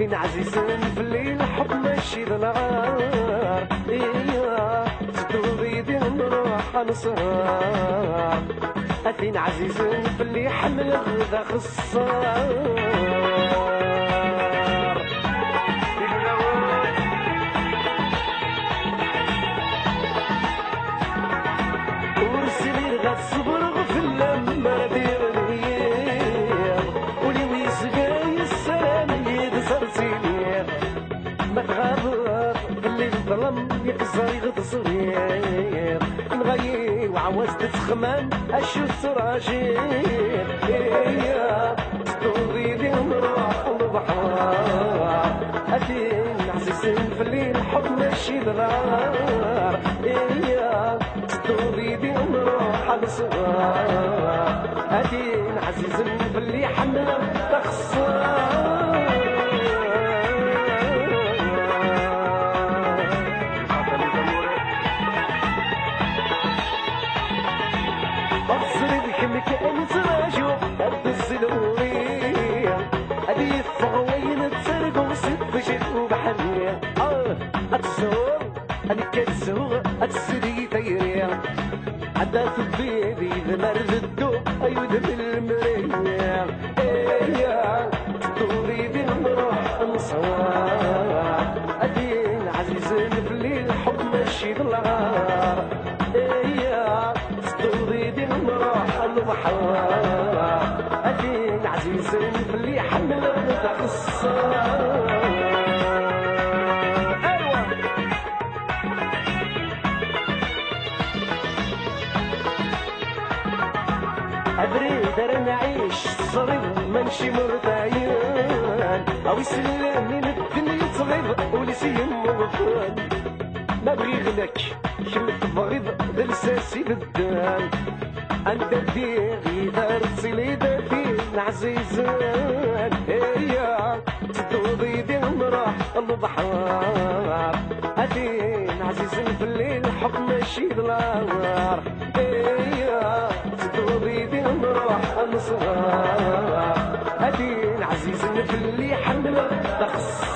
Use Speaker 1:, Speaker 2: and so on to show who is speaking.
Speaker 1: أثين عزيز في الليل حب ماشي بالنهار إيا تدوري دي نروح نصار أثين عزيز في اللي حمل غدا خصار ورسلي غتصبر في اللمة دير الهيام ولي ويسقاي السلام يدسر سينير ما تغابر في الليل ظلم يكسر يغتصرير نغير وعواز تتخمام أشوف تراجير إيا تدوري لي نروح البحر أثين عزيزين في الليل حب ماشي بالنهار إيا تدوري لي نروح الصغار أثين عزيزين في اللي حمل تخسر كأن تراجو أبس الأورية أبي الثغوين تسرق وصيد بشيء وبحرية أتزور أنا كتزور أتسري تيرية عدات بيدي ذمرد الدو أيود بالمرية إيا تدوري بين نروح نصوار أدين عزيزين في الليل حب ماشي بالغار إيا تدوري بين نروح البحر أدين عزيزين في اللي حمل تخسر أدري دار نعيش صريب منشي مرتايان أو يسلمني الدنيا صغيب ولسيم مغفان ما بغي غلك كلمة بغيض دلساسي بالدان أنت ديغي دار سليدة فين عزيزان إيا تدوضي دي نروح البحر أدين عزيزين في الليل حب ماشي بالنهار إيا تدوضي دي نروح الصغار أدين عزيزين في اللي حمل تخص